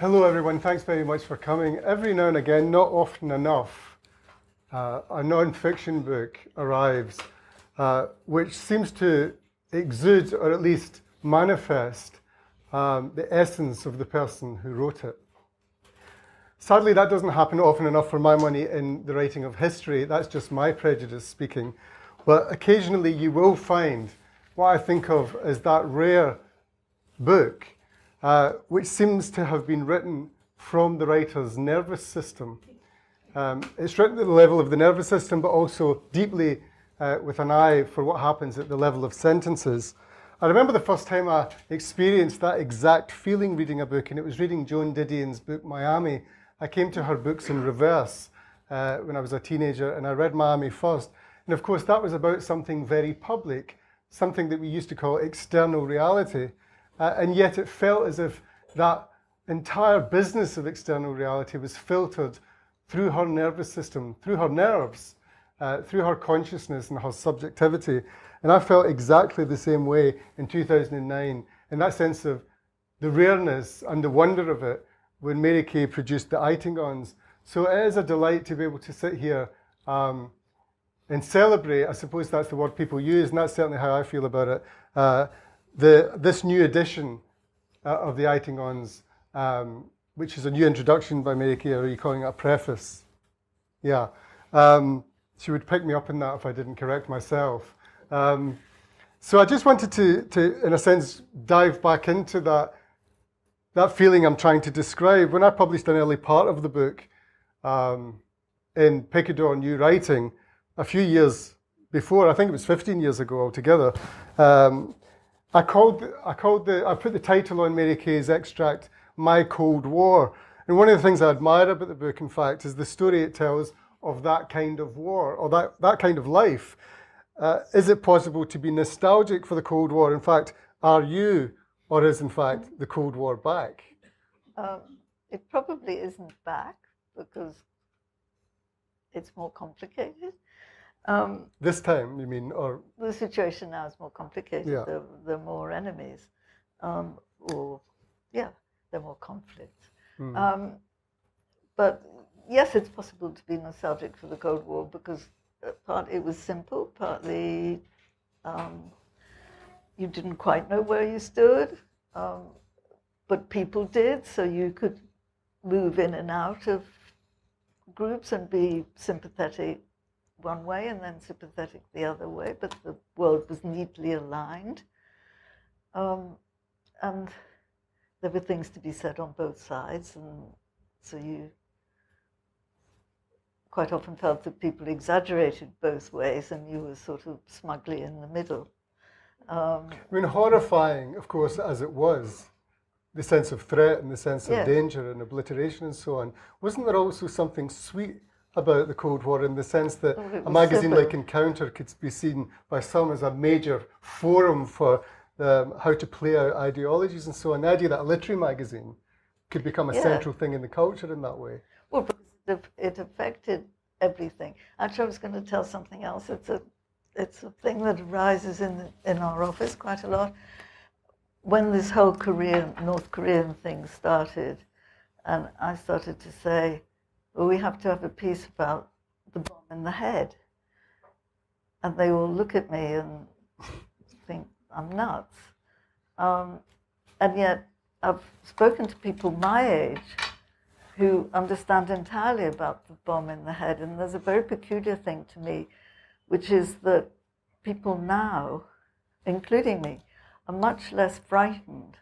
Hello everyone, thanks very much for coming. Every now and again, not often enough, a non-fiction book arrives which seems to exude or at least manifest the essence of the person who wrote it. Sadly, that doesn't happen often enough for my money in the writing of history. That's just my prejudice speaking. But occasionally you will find what I think of as that rare book which seems to have been written from the writer's nervous system. It's written at the level of the nervous system, but also deeply with an eye for what happens at the level of sentences. I remember the first time I experienced that exact feeling reading a book, and it was reading Joan Didion's book, Miami. I came to her books in reverse when I was a teenager, and I read Miami first. And of course, that was about something very public, something that we used to call external reality. And yet it felt as if that entire business of external reality was filtered through her nervous system, through her nerves, through her consciousness and her subjectivity. And I felt exactly the same way in 2009, in that sense of the rareness and the wonder of it when Mary Kay produced the Eitingons. So it is a delight to be able to sit here and celebrate, I suppose that's the word people use, and that's certainly how I feel about it, this new edition of the Eitingons, which is a new introduction by Mary Kay, or are you calling it a preface? Yeah. She would pick me up on that if I didn't correct myself. So I just wanted to, in a sense, dive back into that feeling I'm trying to describe. When I published an early part of the book in Picador New Writing, a few years before, I think it was 15 years ago altogether, I put the title on Mary Kay's extract, My Cold War. And one of the things I admire about the book, in fact, is the story it tells of that kind of war, or that kind of life. Is it possible to be nostalgic for the Cold War? In fact, are you, or is in fact the Cold War back? It probably isn't back because it's more complicated. This time, you mean, or the situation now is more complicated. Yeah. There are more enemies, or there are more conflicts. But yes, it's possible to be nostalgic for the Cold War because partly it was simple, partly you didn't quite know where you stood, but people did, so you could move in and out of groups and be sympathetic one way and then sympathetic the other way, but the world was neatly aligned. And there were things to be said on both sides, and so you quite often felt that people exaggerated both ways and you were sort of smugly in the middle. I mean, horrifying, of course, as it was, the sense of threat and the sense of danger and obliteration and so on, wasn't there also something sweet about the Cold War in the sense that a magazine like Encounter could be seen by some as a major forum for how to play out ideologies and so on? The idea that a literary magazine could become a central thing in the culture in that way. Well, because it affected everything. Actually, I was going to tell something else. It's a thing that arises in our office quite a lot. When this whole North Korean thing started, and I started to say, well, we have to have a piece about the bomb in the head. And they all look at me and think I'm nuts. And yet I've spoken to people my age who understand entirely about the bomb in the head. And there's a very peculiar thing to me, which is that people now, including me, are much less frightened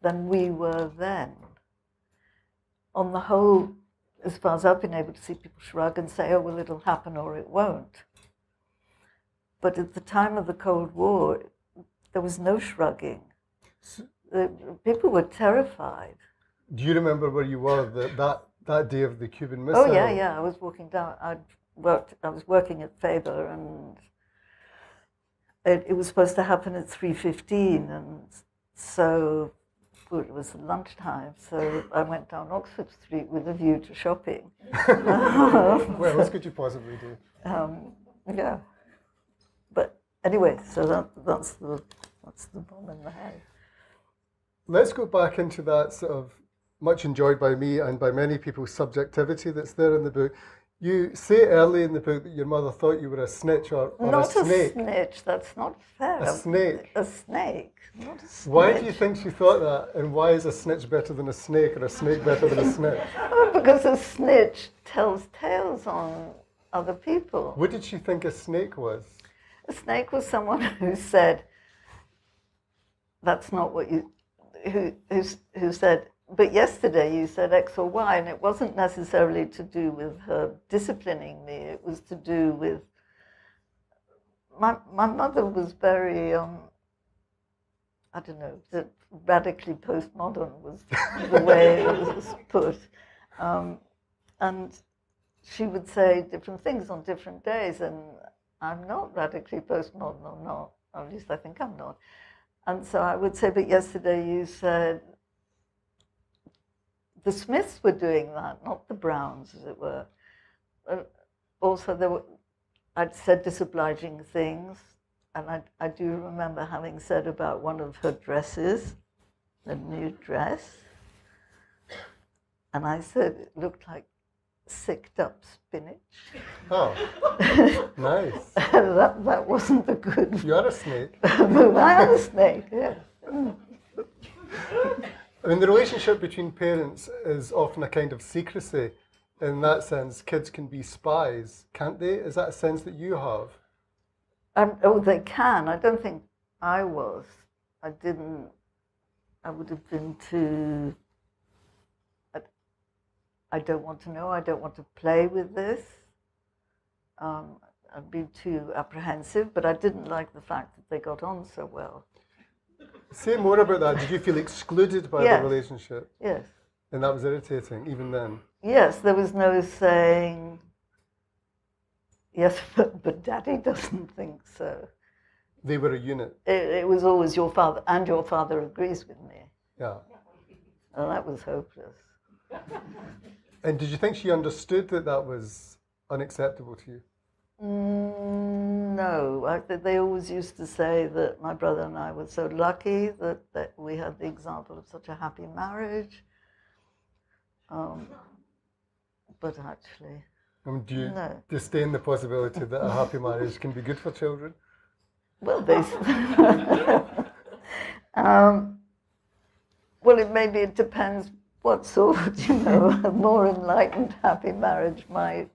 than we were then. On the whole, as far as I've been able to see, people shrug and say, oh, well, it'll happen or it won't. But at the time of the Cold War, there was no shrugging. People were terrified. Do you remember where you were that day of the Cuban missile? Oh, yeah. I was walking down. I was working at Faber, and it was supposed to happen at 3:15, and so it was lunchtime, so I went down Oxford Street with a view to shopping. What else could you possibly do? Yeah. But anyway, so that's the bomb in the head. Let's go back into that sort of much enjoyed by me and by many people, subjectivity that's there in the book. You say early in the book that your mother thought you were a snitch or Not a snake. a snitch, that's not fair. A snake. A snake, not a snitch. Why do you think she thought that? And why is a snitch better than a snake or a snake better than a snitch? Oh, because a snitch tells tales on other people. What did she think a snake was? A snake was someone who said, that's not what you, who said, but yesterday you said X or Y, and it wasn't necessarily to do with her disciplining me, it was to do with, my mother was very, I don't know, radically postmodern was the way it was put. And she would say different things on different days, and I'm not radically postmodern, or not, or at least I think I'm not. And so I would say, but yesterday you said, the Smiths were doing that, not the Browns, as it were. Also, I'd said disobliging things, and I do remember having said about one of her dresses, a new dress, and I said it looked like sicked up spinach. Oh, nice. that wasn't a good. You're a snake. I am a snake, yeah. I mean, the relationship between parents is often a kind of secrecy. In that sense, kids can be spies, can't they? Is that a sense that you have? Oh, they can. I don't think I was. I didn't. I would have been too. I don't want to know. I don't want to play with this. I'd be too apprehensive, but I didn't like the fact that they got on so well. Say more about that. Did you feel excluded by Yes. the relationship? Yes. And that was irritating, even then? Yes, there was no saying, yes, but Daddy doesn't think so. They were a unit. It was always your father, and your father agrees with me. Yeah. And that was hopeless. And did you think she understood that that was unacceptable to you? No, they always used to say that my brother and I were so lucky that we had the example of such a happy marriage. But actually, Do you no. disdain the possibility that a happy marriage can be good for children? Well, well, maybe it depends what sort. A more enlightened, happy marriage might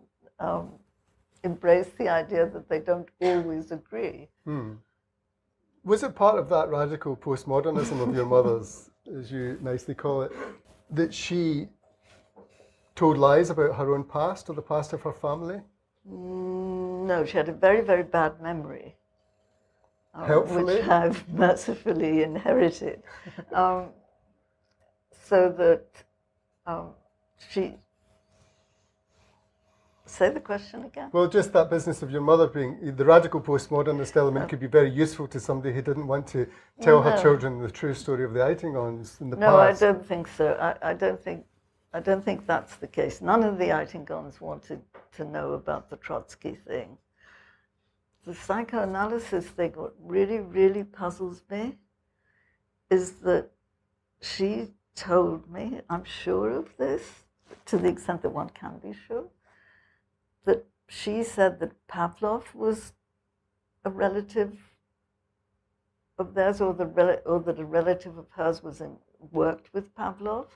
embrace the idea that they don't always agree. Was it part of that radical postmodernism of your mother's, as you nicely call it, that she told lies about her own past or the past of her family? No, she had a very, very bad memory. Helpfully? Which I've mercifully inherited. So that she... Say the question again? Well, just that business of your mother being, the radical postmodernist element could be very useful to somebody who didn't want to tell her children the true story of the Eitingons in the past. No, I don't think so. I don't think that's the case. None of the Eitingons wanted to know about the Trotsky thing. The psychoanalysis thing, what really, really puzzles me is that she told me, I'm sure of this, to the extent that one can be sure, that she said that Pavlov was a relative of theirs, or that a relative of hers worked with Pavlov.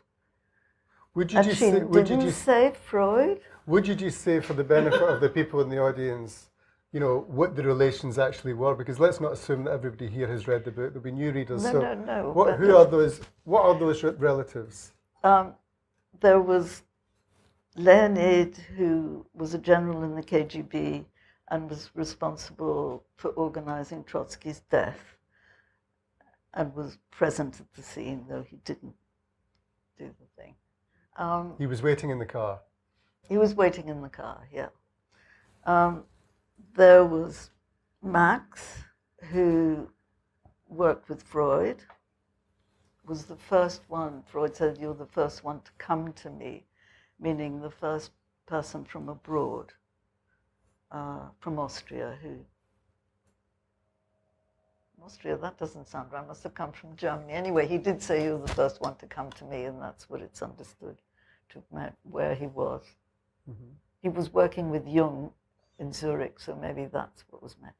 Would you say Freud? Would you say, for the benefit of the people in the audience, what the relations actually were? Because let's not assume that everybody here has read the book. There'll be new readers. No. What are those relatives? There was Leonid, who was a general in the KGB and was responsible for organizing Trotsky's death and was present at the scene, though he didn't do the thing. He was waiting in the car. He was waiting in the car, yeah. There was Max, who worked with Freud, was the first one. Freud said, "You're the first one to come to me," meaning the first person from abroad, from Austria, who Austria, that doesn't sound right. I must have come from Germany. Anyway, he did say he was the first one to come to me, and that's what it's understood to have meant where he was. Mm-hmm. He was working with Jung in Zurich, so maybe that's what was meant.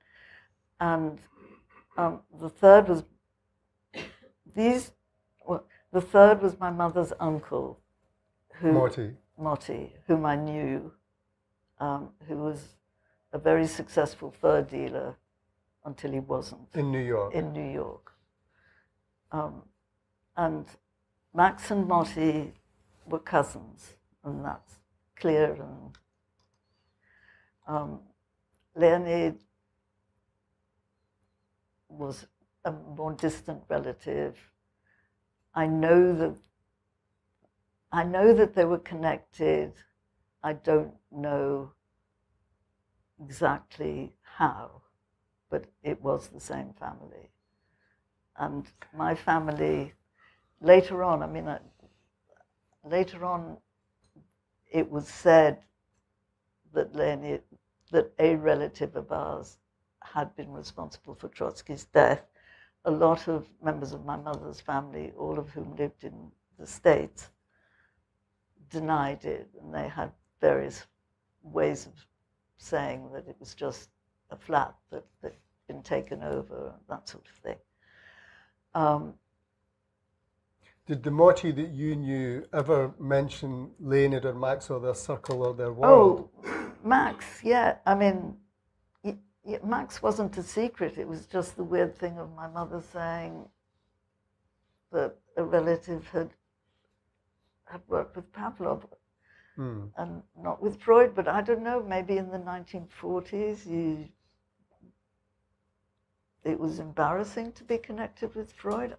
And the third was the third was my mother's uncle, Motti, whom I knew, who was a very successful fur dealer until he wasn't. In New York. In New York. And Max and Motti were cousins, and that's clear. And Leonid was a more distant relative. I know that they were connected. I don't know exactly how, but it was the same family. And my family, later on, it was said that a relative of ours had been responsible for Trotsky's death. A lot of members of my mother's family, all of whom lived in the States, denied it, and they had various ways of saying that it was just a flat that had been taken over, that sort of thing. Did the Motti that you knew ever mention Leonid or Max or their circle or their world? Oh, Max, yeah. Max wasn't a secret. It was just the weird thing of my mother saying that a relative had worked with Pavlov and not with Freud, but I don't know, maybe in the 1940s it was embarrassing to be connected with Freud.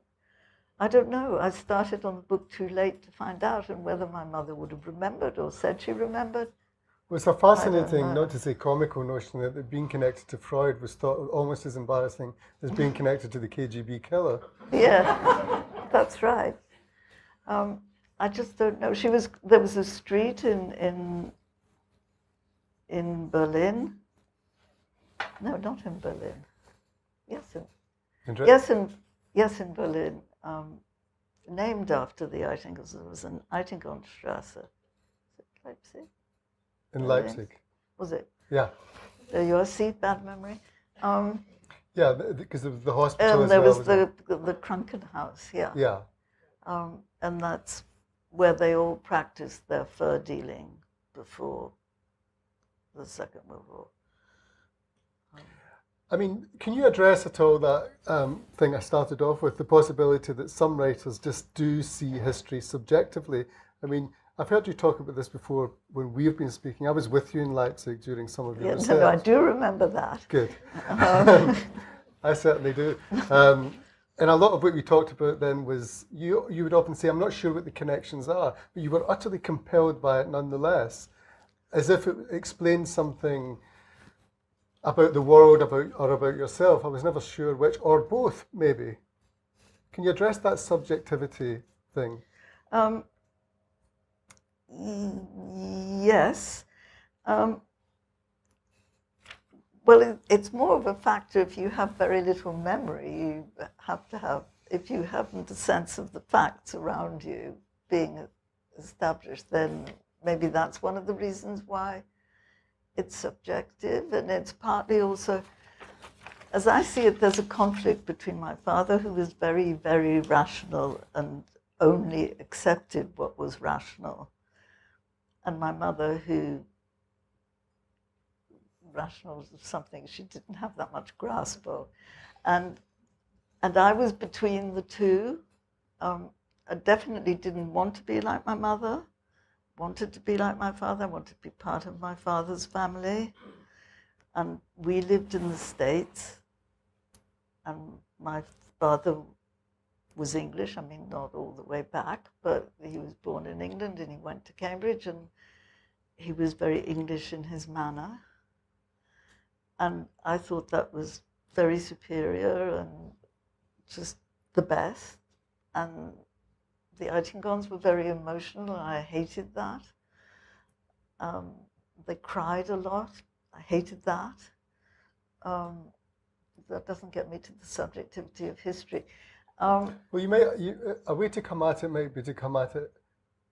I don't know. I started on the book too late to find out, and whether my mother would have remembered or said she remembered. Well, it's a fascinating, not to say comical notion that being connected to Freud was thought almost as embarrassing as being connected to the KGB killer. Yeah, that's right. I just don't know. There was a street in Berlin. No, not in Berlin. Yes, in Berlin. Named after the Eitingons. There was an Eitingonsstrasse. Is it Leipzig? In Leipzig. Was it? Yeah. There you are. See, bad memory. Yeah, because of the hospital and as there well. Was the Krankenhaus, yeah. Yeah. And that's where they all practiced their fur dealing before the Second World War. I mean, can you address at all that thing I started off with, the possibility that some writers just do see history subjectively? I mean, I've heard you talk about this before when we've been speaking. I was with you in Leipzig during some of your research. No, I do remember that. Good. I certainly do. And a lot of what we talked about then was you would often say, I'm not sure what the connections are, but you were utterly compelled by it nonetheless, as if it explained something about the world or about yourself. I was never sure which, or both, maybe. Can you address that subjectivity thing? Yes. Well, it's more of a factor if you have very little memory. You have to have, if you haven't a sense of the facts around you being established, then maybe that's one of the reasons why it's subjective. And it's partly also, as I see it, there's a conflict between my father, who was very, very rational and only accepted what was rational, and my mother, who rational was something she didn't have that much grasp of. And I was between the two. I definitely didn't want to be like my mother, wanted to be like my father, wanted to be part of my father's family. And we lived in the States, and my father was English. I mean, not all the way back, but he was born in England and he went to Cambridge, and he was very English in his manner. And I thought that was very superior and just the best. And the Eitingons were very emotional. I hated that. They cried a lot. I hated that. that doesn't get me to the subjectivity of history. Well, a way to come at it might be to come at it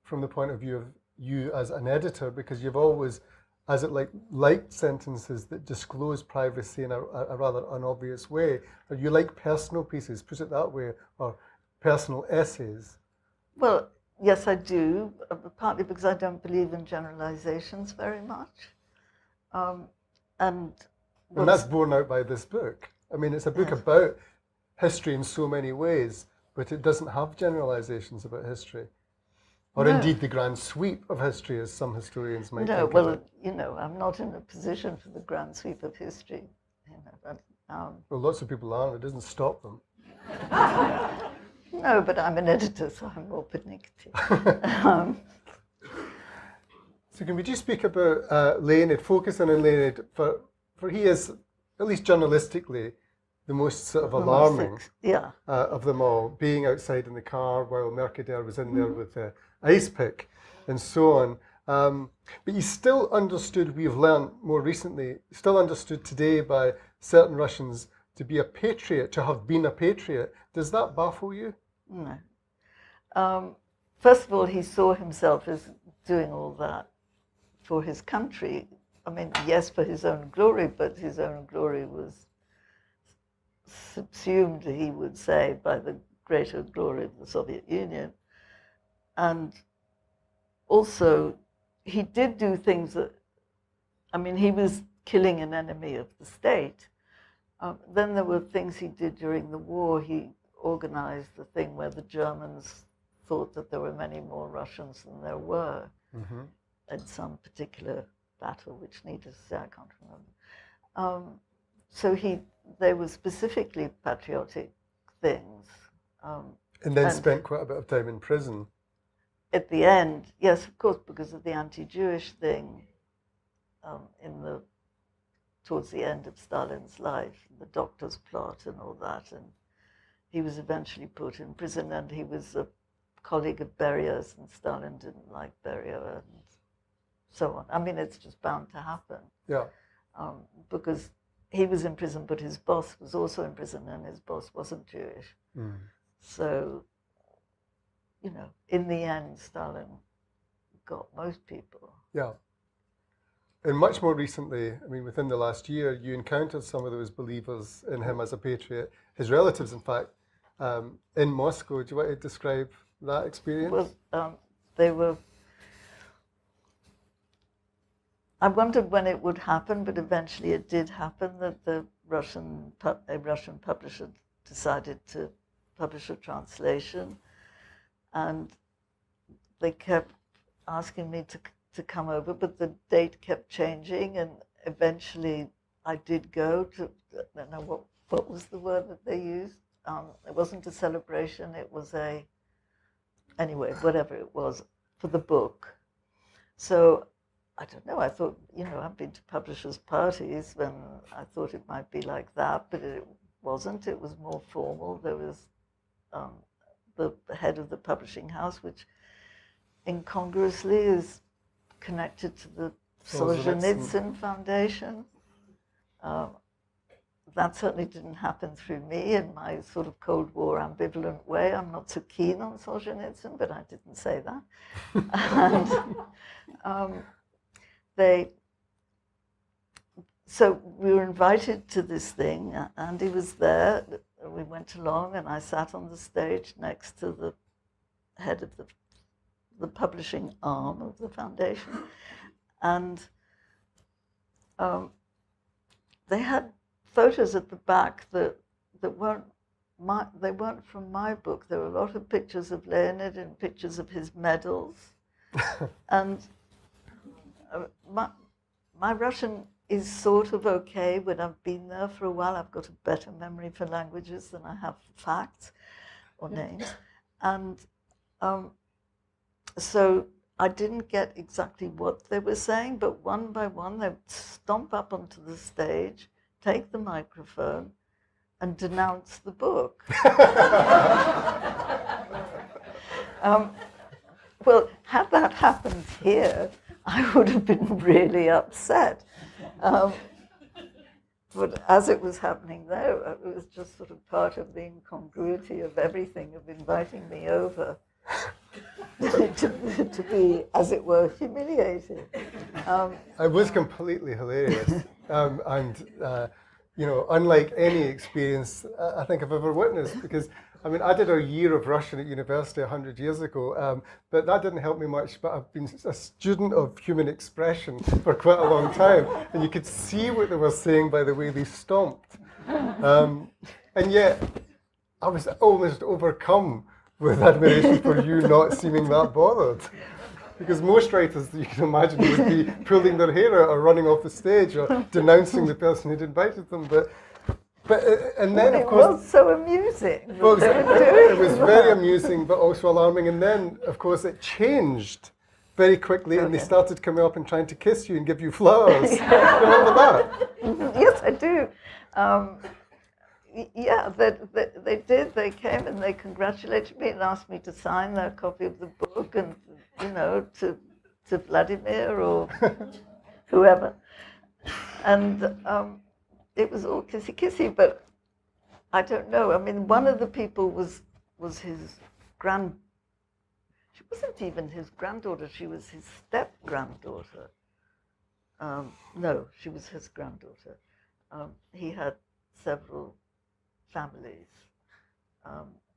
from the point of view of you as an editor, because you've always, as it liked sentences that disclose privacy in a rather unobvious way. Or you like personal pieces, put it that way, or personal essays. Well, yes, I do, partly because I don't believe in generalizations very much. And that's borne out by this book. I mean, it's a book about history in so many ways, but it doesn't have generalizations about history. Or indeed the grand sweep of history, as some historians might think of it. I'm not in a position for the grand sweep of history. Well, lots of people aren't. It doesn't stop them. No, but I'm an editor, so I'm more pernickety. So can we just speak about Leonid, focusing on Leonid, for he is, at least journalistically, the most sort of alarming of them all, being outside in the car while Mercader was in there with the ice pick and so on. But he's still understood, we've learned more recently, still understood today by certain Russians to be a patriot, to have been a patriot. Does that baffle you? No. First of all, he saw himself as doing all that for his country. I mean, yes, for his own glory, but his own glory was subsumed, he would say, by the greater glory of the Soviet Union. And also, he did do things that, I mean, he was killing an enemy of the state. Then there were things he did during the war. He organized the thing where the Germans thought that there were many more Russians than there were in some particular battle, which needless to say, I can't remember. So they were specifically patriotic things. And then spent quite a bit of time in prison. At the end, yes, of course, because of the anti-Jewish thing towards the end of Stalin's life, the doctor's plot and all that, and he was eventually put in prison, and he was a colleague of Berier's, and Stalin didn't like Beria, and so on. I mean, it's just bound to happen. Yeah. Because he was in prison, but his boss was also in prison, and his boss wasn't Jewish. So, in the end, Stalin got most people. Yeah. And much more recently, I mean, within the last year, you encountered some of those believers in him as a patriot, his relatives, in fact, in Moscow. Do you want to describe that experience? Well, they were... I wondered when it would happen, but eventually it did happen, that a Russian publisher decided to publish a translation, and they kept asking me to come over, but the date kept changing, and eventually I did go to, I don't know what was the word that they used. It wasn't a celebration, it was anyway, whatever it was, for the book. So, I don't know, I thought, I've been to publishers' parties when I thought it might be like that, but it wasn't. It was more formal. There was the head of the publishing house, which incongruously is connected to the Solzhenitsyn Foundation. That certainly didn't happen through me in my sort of Cold War ambivalent way. I'm not so keen on Solzhenitsyn, but I didn't say that. And so we were invited to this thing. Andy was there. We went along, and I sat on the stage next to the head of the publishing arm of the foundation, and they had photos at the back that weren't from my book. There were a lot of pictures of Leonid and pictures of his medals, and my Russian is sort of okay when I've been there for a while. I've got a better memory for languages than I have for facts or names, and so I didn't get exactly what they were saying, but one by one they would stomp up onto the stage, take the microphone, and denounce the book. Well, had that happened here, I would have been really upset. But as it was happening there, it was just sort of part of the incongruity of everything, of inviting me over to be, as it were, humiliated. It was completely hilarious, unlike any experience I think I've ever witnessed. Because I did a year of Russian at university 100 years ago, but that didn't help me much. But I've been a student of human expression for quite a long time, and you could see what they were saying by the way they stomped. And yet, I was almost overcome with admiration for you not seeming that bothered. Because most writers, you can imagine, would be pulling their hair out or running off the stage or denouncing the person who'd invited them. And then, of course, it was so amusing. Well, it was very amusing, but also alarming. And then, of course, it changed very quickly, and they started coming up and trying to kiss you and give you flowers. Do you remember that? Yes, I do. They did. They came and they congratulated me and asked me to sign their copy of the book, and to Vladimir or whoever. And it was all kissy, but I don't know. One of the people was his she wasn't even his granddaughter, she was his step-granddaughter. No, she was his granddaughter. He had several families.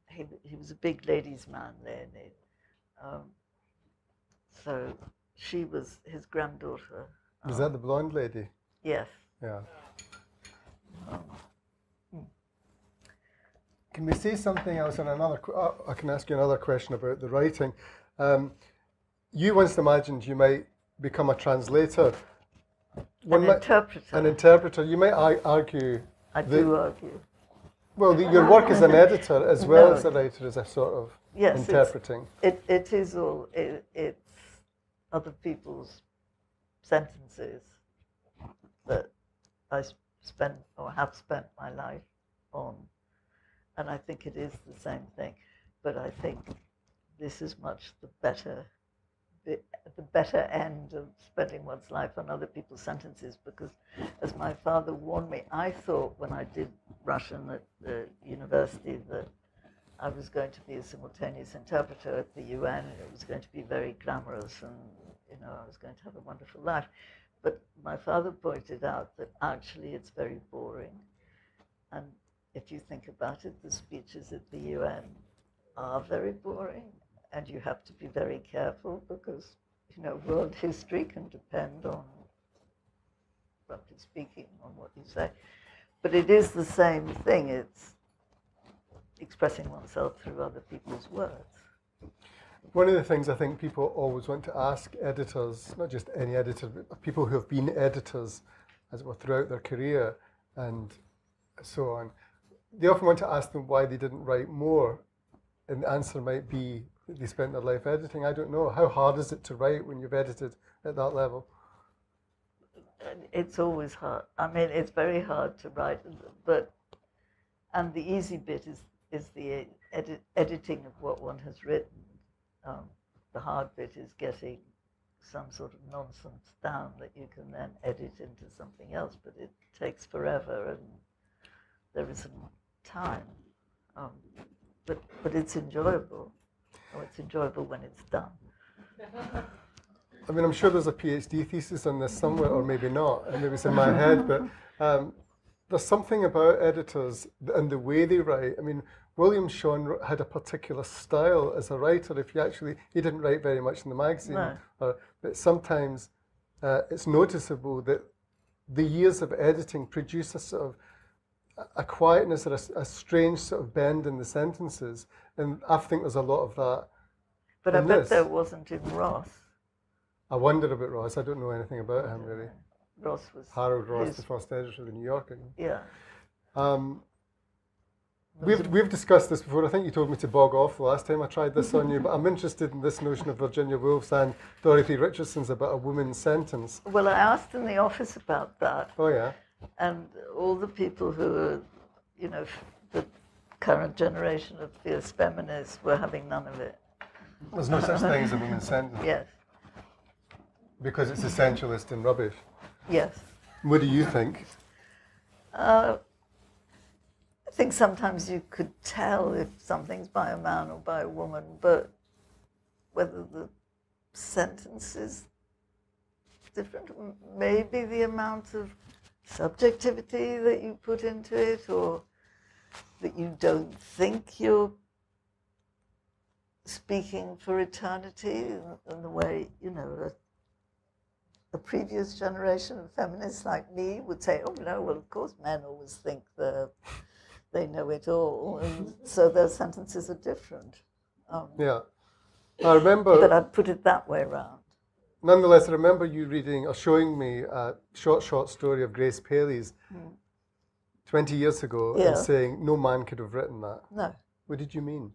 He was a big ladies' man, Leonid. So she was his granddaughter. Was that the blonde lady? Yes. Yeah. Can we say something else on another? I can ask you another question about the writing. You once imagined you might become a translator. Interpreter. An interpreter. You might argue. I do argue. Well, your work as an editor as well as a writer is a sort of interpreting. It is all. It's other people's sentences that I spend or have spent my life on. And I think it is the same thing, but I think this is much the better end of spending one's life on other people's sentences, because as my father warned me, I thought when I did Russian at the university that I was going to be a simultaneous interpreter at the UN, and it was going to be very glamorous, and I was going to have a wonderful life. But my father pointed out that actually it's very boring, and if you think about it, the speeches at the UN are very boring, and you have to be very careful because, world history can depend on, roughly speaking, on what you say. But it is the same thing. It's expressing oneself through other people's words. One of the things I think people always want to ask editors, not just any editor, but people who have been editors, as it were, throughout their career and so on, they often want to ask them why they didn't write more, and the answer might be that they spent their life editing. I don't know. How hard is it to write when you've edited at that level? It's always hard. It's very hard to write, and the easy bit is the editing of what one has written. The hard bit is getting some sort of nonsense down that you can then edit into something else, but it takes forever and there isn't time. But it's enjoyable. It's enjoyable when it's done. I'm sure there's a PhD thesis on this somewhere, or maybe not, and maybe it's in my head, but there's something about editors and the way they write. William Shawn had a particular style as a writer. He didn't write very much in the magazine, but sometimes it's noticeable that the years of editing produce a sort of a quietness or a strange sort of bend in the sentences, and I think there's a lot of that. But I bet there wasn't in Ross. I wonder about Ross. I don't know anything about him really. Ross was Harold Ross, the first editor of the New Yorker. Yeah. We've discussed this before. I think you told me to bog off the last time I tried this on you, but I'm interested in this notion of Virginia Woolf's and Dorothy Richardson's about a woman's sentence. Well, I asked in the office about that. Oh yeah. And all the people who are, the current generation of fierce feminists were having none of it. There's no such thing as a woman's sentence. Yes. Because it's essentialist and rubbish. Yes. What do you think? I think sometimes you could tell if something's by a man or by a woman, but whether the sentence is different, maybe the amount of subjectivity that you put into it, or that you don't think you're speaking for eternity in the way, you know, a previous generation of feminists like me would say, oh no, well of course men always think they know it all, and so their sentences are different. Yeah. I remember... But I'd put it that way around. Nonetheless, I remember you reading or showing me a short story of Grace Paley's 20 years ago and saying no man could have written that. No. What did you mean?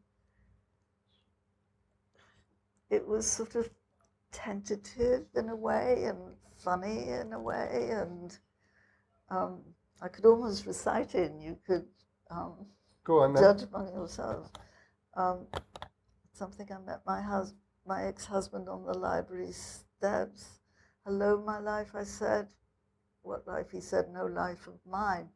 It was sort of tentative in a way and funny in a way, and I could almost recite it and you could Go on then. judge among yourselves. Something I met my ex-husband on the library steps. Hello, my life, I said. What life? He said, no life of mine.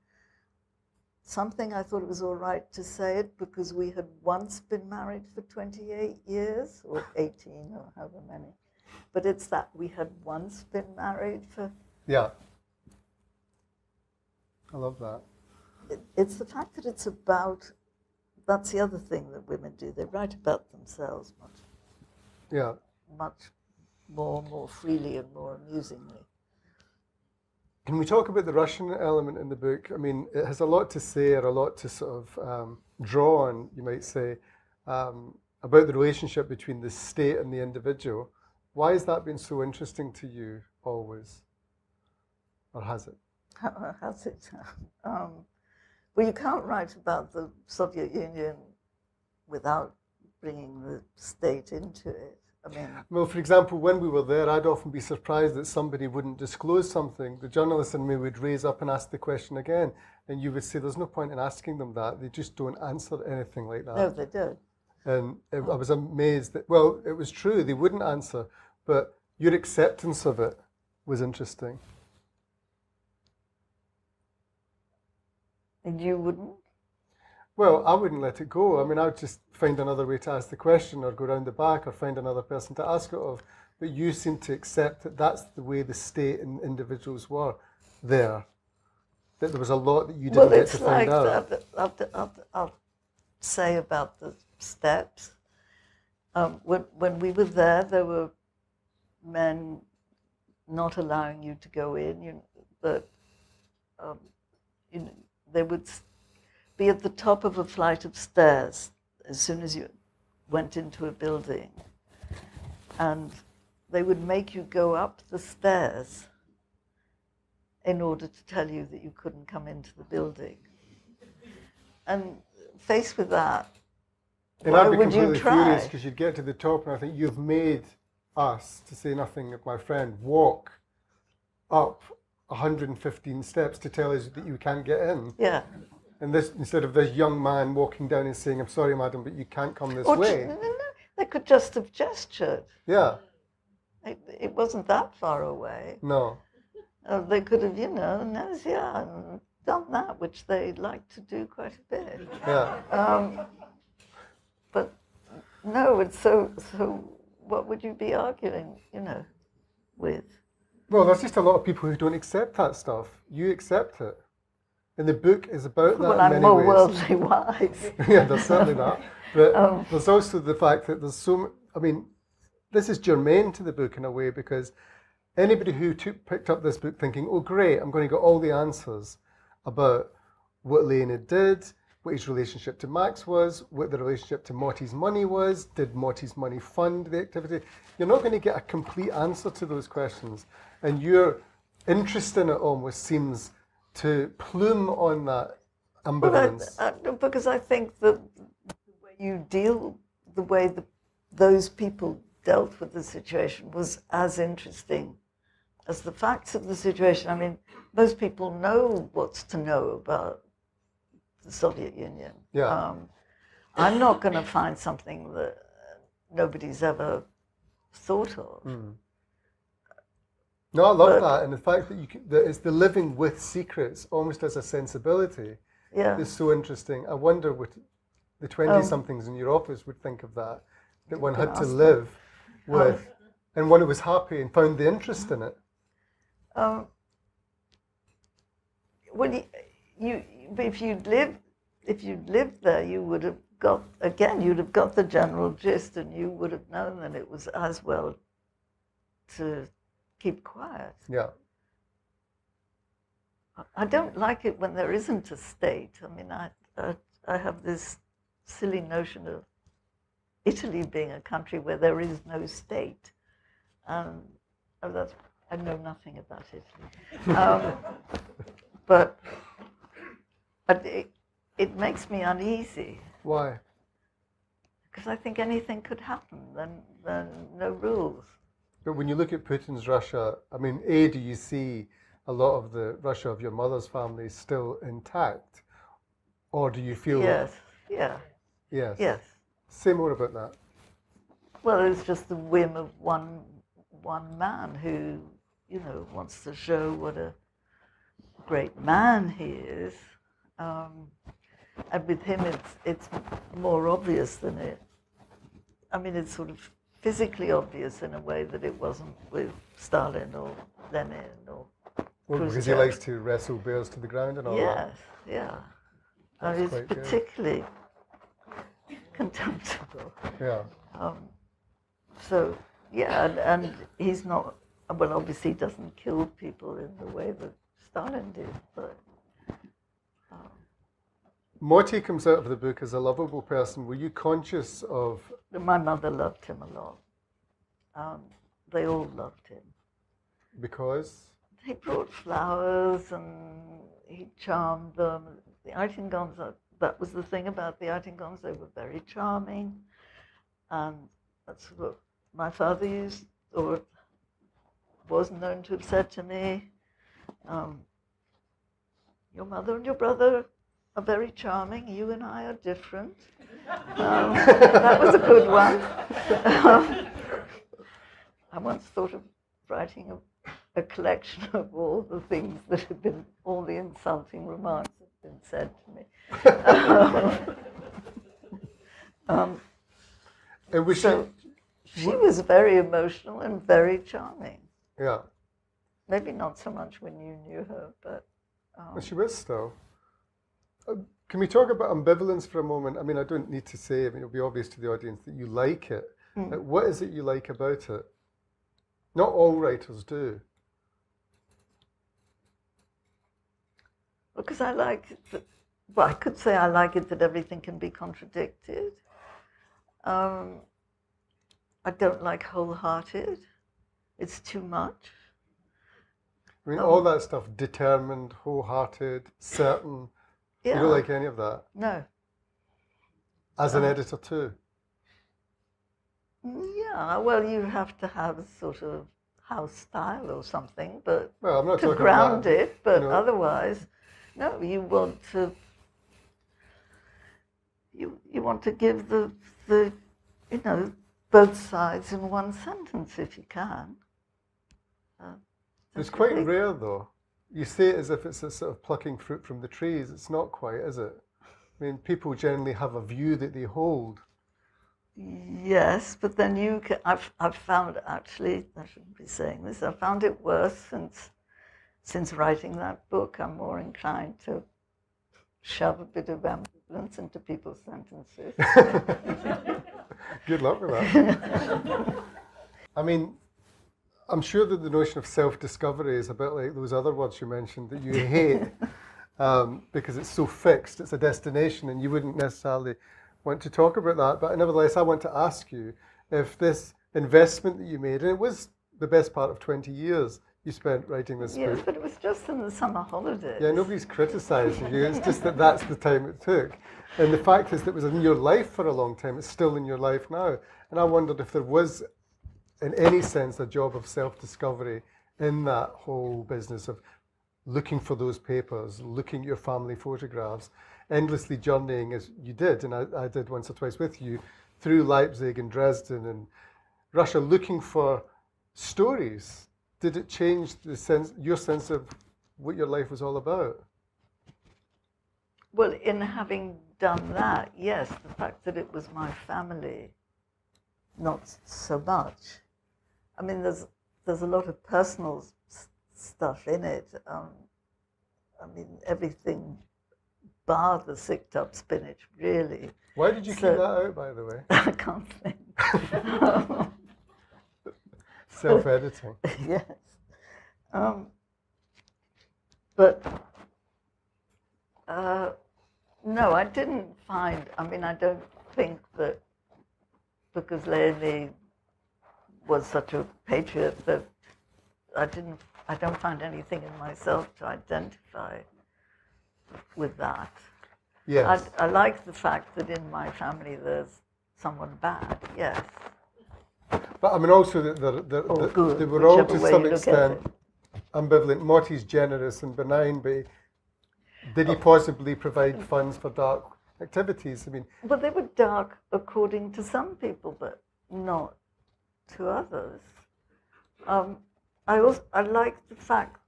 Something I thought it was all right to say it because we had once been married for 28 years, or 18, or however many. But it's that we had once been married for... Yeah. I love that. It's the fact that it's about... That's the other thing that women do. They write about themselves much more freely and more amusingly. Can we talk about the Russian element in the book? I mean, it has a lot to say, or a lot to sort of draw on, you might say, about the relationship between the state and the individual. Why has that been so interesting to you always? Or has it? Has it? Well, you can't write about the Soviet Union without bringing the state into it. I mean, well, for example, when we were there, I'd often be surprised that somebody wouldn't disclose something. The journalist in me would raise up and ask the question again, and you would say, there's no point in asking them that. They just don't answer anything like that. No, they don't. And I was amazed that, well, it was true, they wouldn't answer, but your acceptance of it was interesting. And you wouldn't? Well, I wouldn't let it go. I mean, I would just find another way to ask the question or go round the back or find another person to ask it of. But you seem to accept that that's the way the state and individuals were there. That there was a lot that you didn't get to find out. I'll say about the steps. When we were there were men not allowing you to go in, but they would be at the top of a flight of stairs as soon as you went into a building. And they would make you go up the stairs in order to tell you that you couldn't come into the building. And faced with that, why would you try? And I'd be completely furious because you'd get to the top and I think, you've made us, to say nothing of my friend, walk up 115 steps to tell us that you can't get in. Yeah. And this, instead of this young man walking down and saying, I'm sorry, madam, but you can't come this way. No, they could just have gestured. Yeah. It wasn't that far away. No. They could have, and done that, which they like to do quite a bit. Yeah. But no, it's so what would you be arguing, with? Well, there's just a lot of people who don't accept that stuff. You accept it. And the book is about that in many ways. Well, I'm more worldly wise. Yeah, there's certainly that. But there's also the fact that there's this is germane to the book in a way, because anybody who picked up this book thinking, oh great, I'm going to get all the answers about what Leonid did, what his relationship to Max was, what the relationship to Motti's money was, did Motti's money fund the activity? You're not going to get a complete answer to those questions. And your interest in it almost seems to plume on that ambivalence. Because I think that the way those people dealt with the situation was as interesting as the facts of the situation. I mean, most people know what's to know about the Soviet Union. Yeah. I'm not going to find something that nobody's ever thought of. No, I love But- that, and the fact that that it's the living with secrets, almost as a sensibility, Yeah. is so interesting. I wonder what the 20-somethings in your office would think of that one can had to ask them. live with, and one who was happy and found the interest in it. Well, if you'd lived there, you would have you'd have got the general gist, and you would have known that it was as well to keep quiet. Yeah. I don't like it when there isn't a state. I mean, I have this silly notion of Italy being a country where there is no state. I know nothing about Italy. But it makes me uneasy. Why? Because I think anything could happen, then no rules. But when you look at Putin's Russia, I mean, A, do you see a lot of the Russia of your mother's family still intact? Or do you feel... Yes, yeah, Yes. yes. Say more about that. Well, it's just the whim of one man who, wants to show what a great man he is. And with him, it's more obvious than it. I mean, it's sort of physically obvious in a way that it wasn't with Stalin or Lenin or Well, because he Khrushchev. likes to wrestle bears to the ground and all that. Yes, yeah. That's And quite it's good. particularly contemptible. Yeah. So, yeah, and he's not, well, obviously he doesn't kill people in the way that Stalin did, but... Morty comes out of the book as a lovable person. Were you conscious of... My mother loved him a lot. They all loved him. Because? He brought flowers and he charmed them. The Eitingons, that was the thing about the Eitingons, they were very charming. And that's what my father used, or was known to have said to me. Your mother and your brother are very charming. You and I are different. That was a good one. I once thought of writing a collection of all the things that had been, all the insulting remarks that had been said to me. And was So she was very emotional and very charming. Yeah. Maybe not so much when you knew her, but... Well, she was still. Can we talk about ambivalence for a moment? I mean, I don't need to say, I mean, it'll be obvious to the audience that you like it. But what is it you like about it? Not all writers do. Because I like it, well, I could say I like it that everything can be contradicted. I don't like wholehearted. It's too much. I mean, all that stuff, determined, wholehearted, certain. Yeah. You don't like any of that? No. As an editor too? Yeah, well, you have to have a sort of house style or something, but Well, I'm not to talking ground about that. it, but you know. otherwise, no, you want to give the both sides in one sentence if you can. It's quite rare though. You say it as if it's a sort of plucking fruit from the trees. It's not quite, is it? I mean, people generally have a view that they hold. Yes, but then I've found, actually, I shouldn't be saying this, I found it worse since writing that book. I'm more inclined to shove a bit of ambivalence into people's sentences. Good luck with that. I mean, I'm sure that the notion of self-discovery is a bit like those other words you mentioned that you hate because it's so fixed, it's a destination, and you wouldn't necessarily want to talk about that. But nevertheless, I want to ask you if this investment that you made, and it was the best part of 20 years you spent writing this Yes, book. but it was just in the summer holidays. Yeah, nobody's criticising you. It's just that that's the time it took. And the fact is that it was in your life for a long time. It's still in your life now. And I wondered if there was, in any sense, a job of self-discovery in that whole business of looking for those papers, looking at your family photographs, endlessly journeying as you did, and I did once or twice with you, through Leipzig and Dresden and Russia, looking for stories did it change your sense of what your life was all about? Well, in having done that, yes, the fact that it was my family, not so much. I mean, there's a lot of personal stuff in it. I mean, everything bar the sicked up spinach, really. Why did you keep that out, by the way? I can't think. Self-editing. Yes. But no, I didn't find, I mean, I don't think that because Leonie was such a patriot that I don't find anything in myself to identify with that. Yes. I like the fact that in my family there's someone bad, yes. But I mean also that Good, they were all whichever to way some you look at extent it. ambivalent. Morty's generous and benign, but did he possibly provide funds for dark activities? I mean, Well, they were dark according to some people, but not to others. I like the fact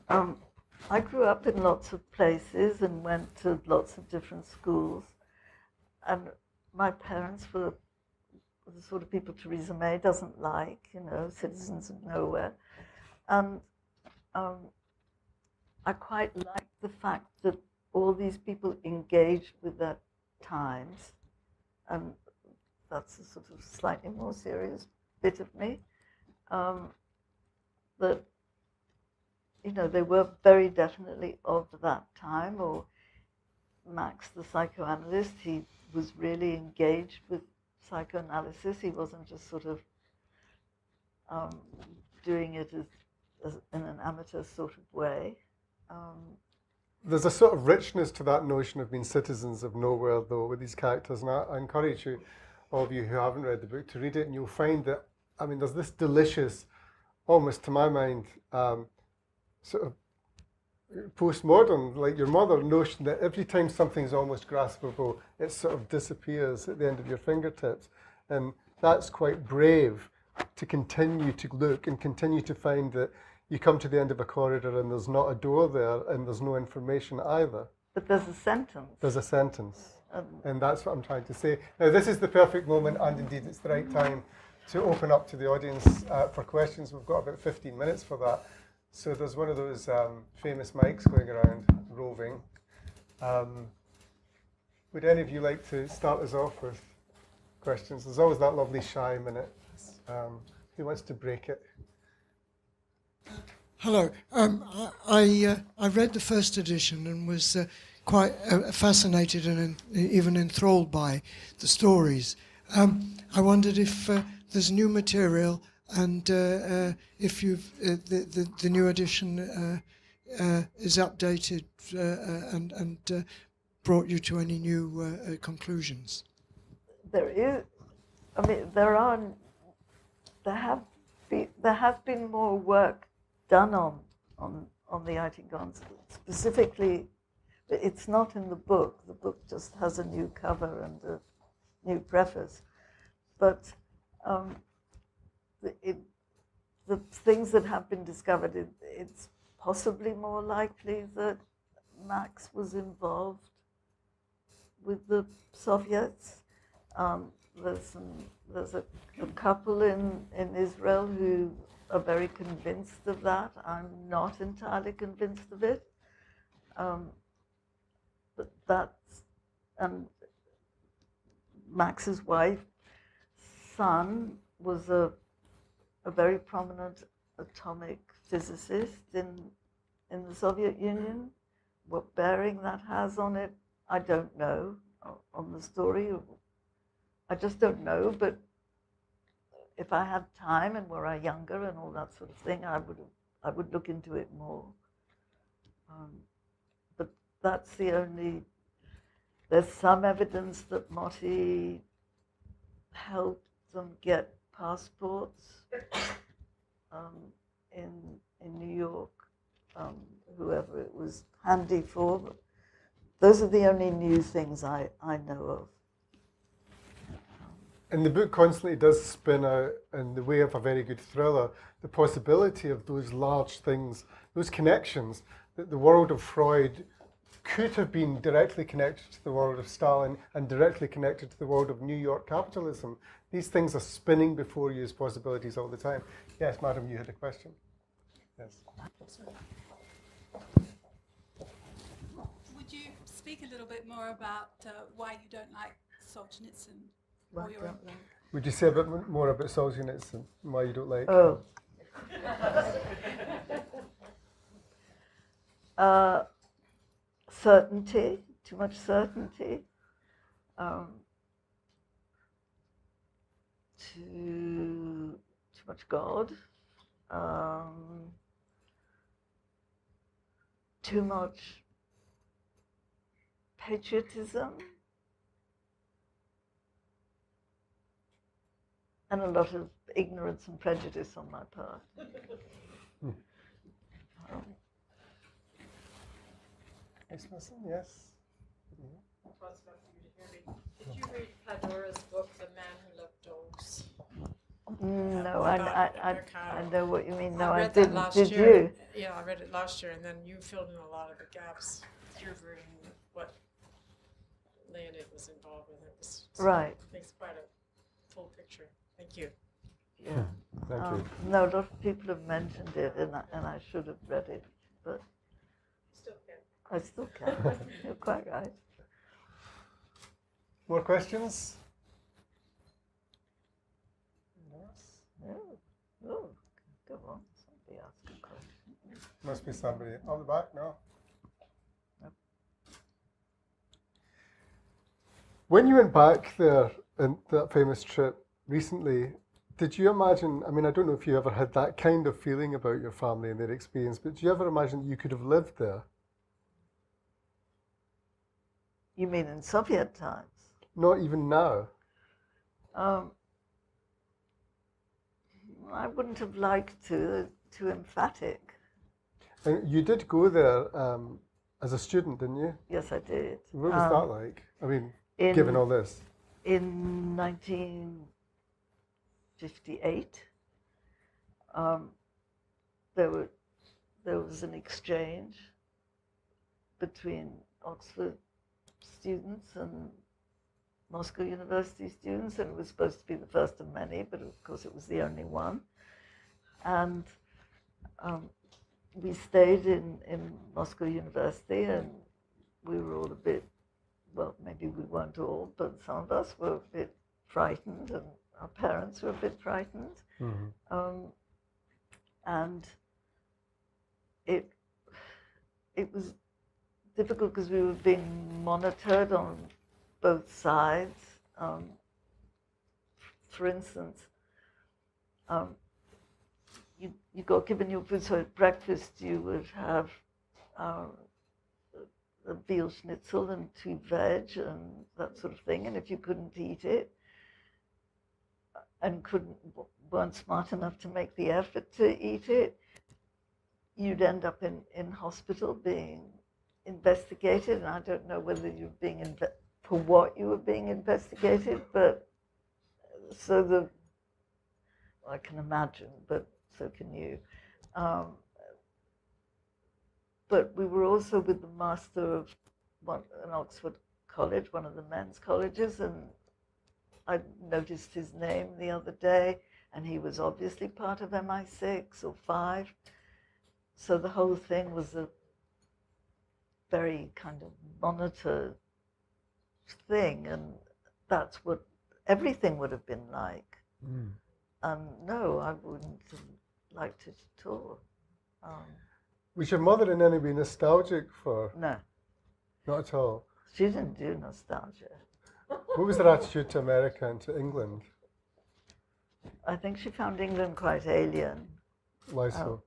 I grew up in lots of places and went to lots of different schools, and my parents were the sort of people Theresa May doesn't like, you know, citizens of nowhere. And I quite like the fact that all these people engaged with their times, and that's a sort of slightly more serious bit of me, that, you know, they were very definitely of that time. Or Max, the psychoanalyst, he was really engaged with psychoanalysis. He wasn't just sort of doing it as in an amateur sort of way. there's a sort of richness to that notion of being citizens of nowhere, though, with these characters. And I encourage you, all of you who haven't read the book, to read it, and you'll find that, I mean, there's this delicious, almost to my mind, sort of postmodern, like your mother, notion that every time something's almost graspable, it sort of disappears at the end of your fingertips. And that's quite brave, to continue to look and continue to find that you come to the end of a corridor and there's not a door there and there's no information either. But there's a sentence. There's a sentence. And that's what I'm trying to say. Now, this is the perfect moment, and indeed it's the right time to open up to the audience for questions. We've got about 15 minutes for that. So there's one of those famous mics going around, roving. Would any of you like to start us off with questions? There's always that lovely shy minute. Who wants to break it? Hello. I read the first edition and was quite fascinated and even enthralled by the stories. I wondered if there's new material and if you've the new edition is updated and brought you to any new conclusions. There is. I mean, there has been more work done on the Eitingons. Specifically, it's not in the book. The book just has a new cover and a new preface. But the things that have been discovered, it's possibly more likely that Max was involved with the Soviets. There's a couple in Israel who are very convinced of that. I'm not entirely convinced of it. But that's, and Max's wife's son was a very prominent atomic physicist in the Soviet Union. What bearing that has on it, I don't know, on the story. I just don't know, but if I had time and were I younger and all that sort of thing, I would look into it more. But that's the only. There's some evidence that Motti helped them get passports in New York, whoever it was handy for. But those are the only new things I know of. And the book constantly does spin out, in the way of a very good thriller, the possibility of those large things, those connections, that the world of Freud could have been directly connected to the world of Stalin and directly connected to the world of New York capitalism. These things are spinning before you as possibilities all the time. Yes, madam, you had a question. Yes. Would you speak a little bit more about why you don't like Solzhenitsyn? Why Or your- don't they? Would you say a bit more about Solzhenitsyn and why you don't like? Oh. Certainty, too much certainty. Too much God. Too much patriotism. And a lot of ignorance and prejudice on my part. Yes, listen, yes. Did you read Padora's book, The Man Who Loved Dogs? No, I know what you mean. No, I I read that didn't. last Did year. you? Yeah, I read it last year, and then you filled in a lot of the gaps through reading what Leonid was involved with. It was Right. makes quite a full picture. Thank you. Yeah. Thank you. No, a lot of people have mentioned it, and I should have read it, but Still can. I still can. You're quite right. More questions? Yes. Oh, oh, go on. Somebody ask a question. Must be somebody. On the back, no? Nope. When you went back there in that famous trip recently, did you imagine, I mean, I don't know if you ever had that kind of feeling about your family and their experience, but do you ever imagine that you could have lived there? You mean in Soviet times? Not even now. I wouldn't have liked to. Too emphatic. And you did go there as a student, didn't you? Yes, I did. What was that like? I mean, in- given all this. In 1958, there was an exchange between Oxford students and Moscow University students, and it was supposed to be the first of many, but of course it was the only one. And we stayed in Moscow University, and we were all a bit, well, maybe we weren't all, but some of us were a bit frightened, and our parents were a bit frightened. Mm-hmm. And it was difficult because we were being monitored on both sides. For instance, you got given your food, so at breakfast you would have a veal schnitzel and 2 veg and that sort of thing, and if you couldn't eat it and weren't smart enough to make the effort to eat it, you'd end up in hospital being investigated, and I don't know whether you're being for what you were being investigated, but so I can imagine, but so can you. But we were also with the master of an Oxford college, one of the men's colleges, and I noticed his name the other day, and he was obviously part of MI6 or 5. So the whole thing was a very kind of monitored thing, and that's what everything would have been like. Mm. And no, I wouldn't have liked it at all. Was your mother in any way nostalgic for? No, Not at all. she didn't do nostalgia. What was her attitude to America and to England? I think she found England quite alien. Why so?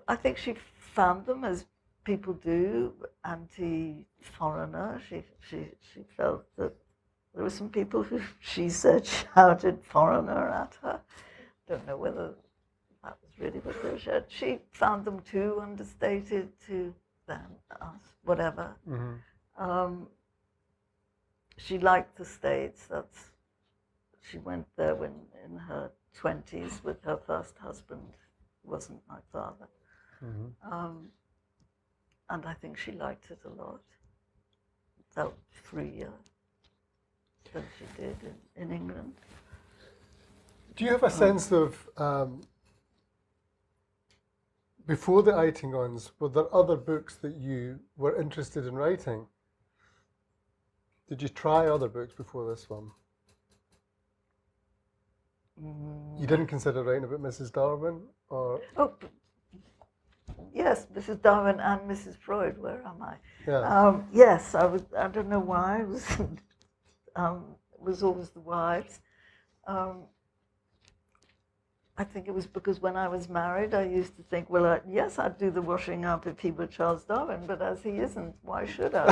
I think she found them, as people do, anti-foreigner. She felt that there were some people who, she said, shouted foreigner at her. Don't know whether that was really what they said. She found them too understated to them, us, whatever. Mm-hmm. she liked the States. She went there when in her 20s with her first husband, who wasn't my father. And I think she liked it a lot. Felt freer than she did in England. Do you have a sense of, before the Eitingons, were there other books that you were interested in writing? Did you try other books before this one? You didn't consider writing about Mrs. Darwin? Or? Oh, yes, Mrs. Darwin and Mrs. Freud, where am I? Yeah. Yes, I don't know why, it was always the wives. I think it was because when I was married, I used to think, well, yes, I'd do the washing up if he were Charles Darwin, but as he isn't, why should I?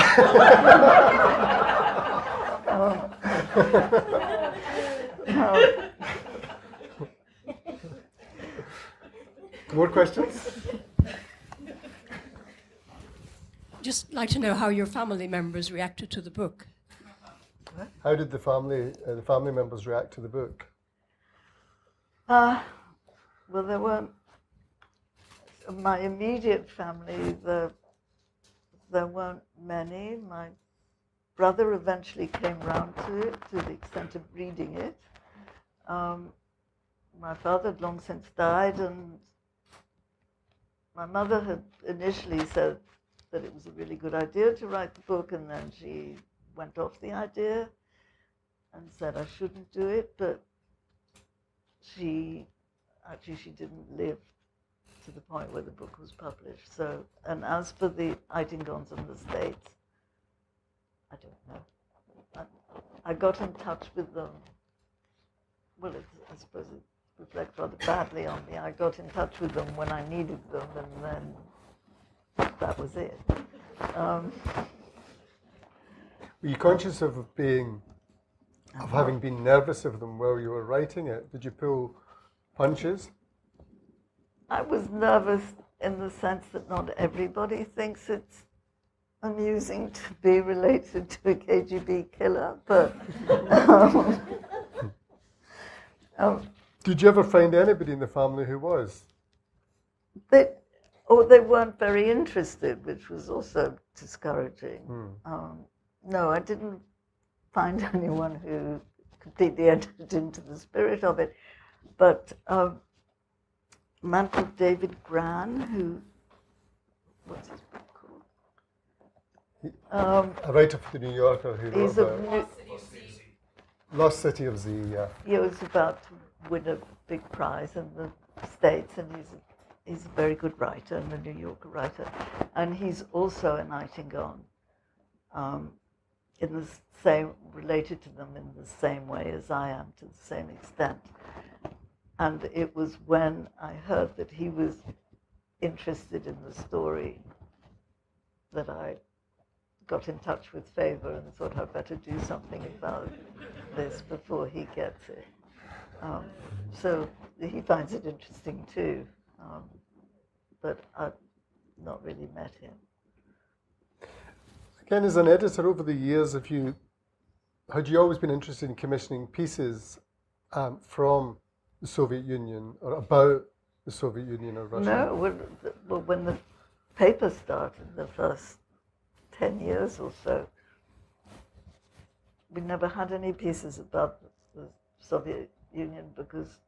More questions? Just like to know how your family members reacted to the book. How did the family members react to the book? Well, there weren't, my immediate family, there weren't many. My brother eventually came round to it, to the extent of reading it. My father had long since died, and my mother had initially said that it was a really good idea to write the book, and then she went off the idea and said I shouldn't do it, but she didn't live to the point where the book was published. So, and as for the Eitingons in the States, I don't know. I got in touch with them. Well, I suppose it reflects rather badly on me. I got in touch with them when I needed them, and then that was it. Were you conscious of having been nervous of them while you were writing it? Did you pull punches? I was nervous in the sense that not everybody thinks it's amusing to be related to a KGB killer, but did you ever find anybody in the family who was? they weren't very interested, which was also discouraging. No, I didn't find anyone who completely entered into the spirit of it, but a man called David Gran, what's his book called? A writer for the New Yorker who He's wrote about Lost City of Z, yeah. He was about to win a big prize in the States, and he's a very good writer and a New Yorker writer, and he's also an Eitingon, in the same, related to them in the same way as I am, to the same extent. And it was when I heard that he was interested in the story that I got in touch with Faber and thought I'd better do something about this before he gets it. So he finds it interesting too, but I've not really met him. Again, as an editor over the years, had you always been interested in commissioning pieces from the Soviet Union or about the Soviet Union or Russia? No, when the paper started, the first 10 years or so, we never had any pieces about the Soviet Union because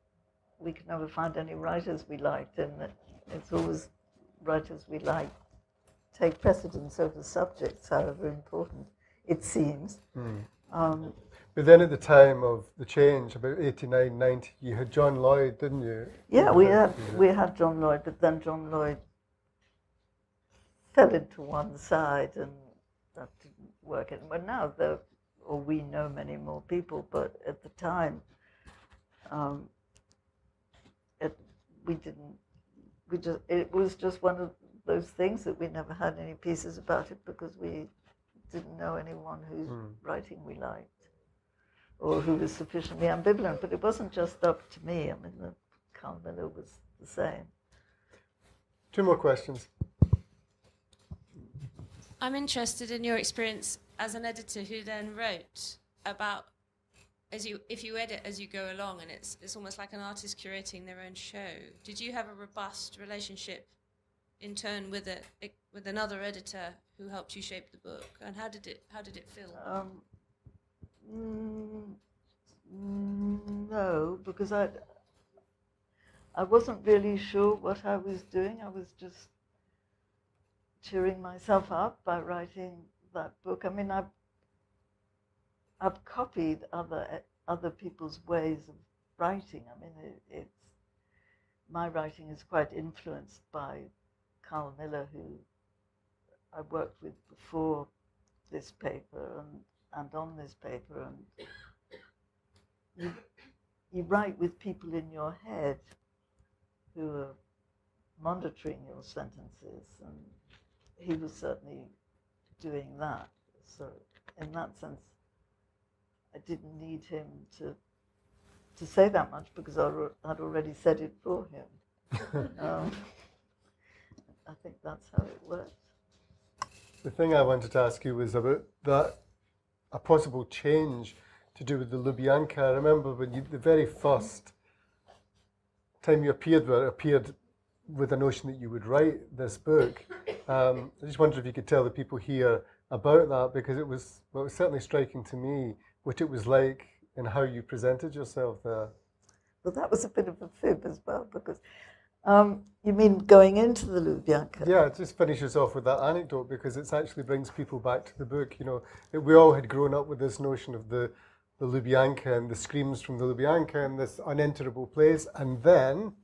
we could never find any writers we liked, and it's always writers we like take precedence over subjects, however important it seems. But then at the time of the change, about 89, 90, you had John Lloyd, didn't you? Yeah, we had John Lloyd, but then John Lloyd fell into one side, and that didn't work. And well, now we know many more people, but at the time, it was just one of those things that we never had any pieces about it because we didn't know anyone whose writing we liked or who was sufficiently ambivalent. But it wasn't just up to me. I mean, Carl Miller was the same. 2 more questions. I'm interested in your experience as an editor who then wrote about, if you edit as you go along, and it's almost like an artist curating their own show, did you have a robust relationship in turn with another editor who helped you shape the book, and how did it feel? No, because I wasn't really sure what I was doing. I was just cheering myself up by writing that book. I mean, I've copied other people's ways of writing. I mean, my writing is quite influenced by Carl Miller, who I worked with before this paper and on this paper, and you write with people in your head who are monitoring your sentences, and he was certainly doing that. So in that sense, I didn't need him to say that much, because I'd already said it for him. I think that's how it works. The thing I wanted to ask you was about a possible change to do with the Lubyanka. I remember when the very first time you appeared with the notion that you would write this book. I just wondered if you could tell the people here about that, because it was certainly striking to me what it was like and how you presented yourself there. Well, that was a bit of a fib as well, because you mean going into the Lubyanka? Yeah, it just finishes off with that anecdote, because it actually brings people back to the book. You know, we all had grown up with this notion of the Lubyanka and the screams from the Lubyanka and this unenterable place, and then...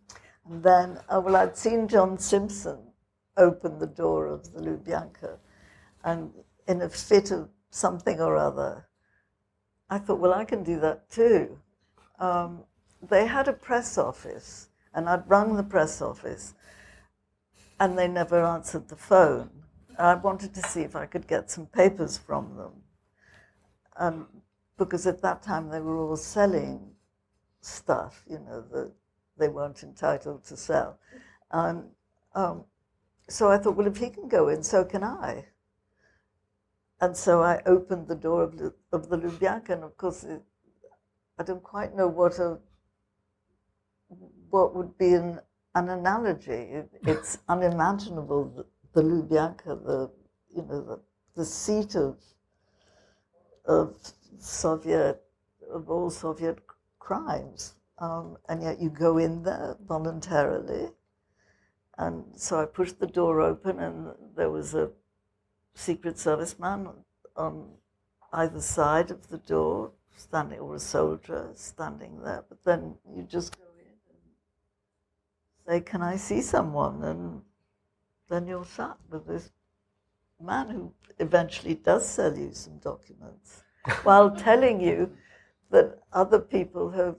well, I'd seen John Simpson open the door of the Lubyanka, and in a fit of something or other, I thought, well, I can do that too. They had a press office, and I'd rung the press office, and they never answered the phone. I wanted to see if I could get some papers from them, because at that time they were all selling stuff, you know, that they weren't entitled to sell. So I thought, well, if he can go in, so can I. And so I opened the door of the Lubyanka, and of course, I don't quite know what would be an analogy. It's unimaginable. The Lubyanka, the seat of all Soviet crimes, and yet you go in there voluntarily. And so I pushed the door open, and there was a Secret Service man on either side of the door, standing, or a soldier standing there. But then you just go in and say, "Can I see someone?" And then you're sat with this man who eventually does sell you some documents, while telling you that other people have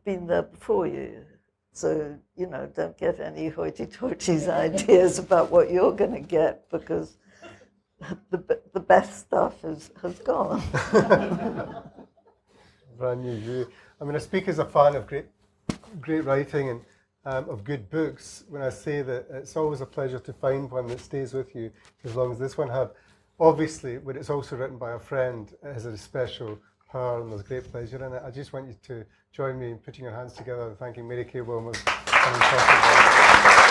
been there before you. So, you know, don't get any hoity-toity ideas about what you're going to get, because the best stuff has gone. Brand new view. I mean, I speak as a fan of great writing and of good books when I say that it's always a pleasure to find one that stays with you as long as this one have. Obviously, when it's also written by a friend, it has a special power and there's great pleasure in it. I just want you to join me in putting your hands together and thanking Mary Kay Wilmers for coming and talking about it.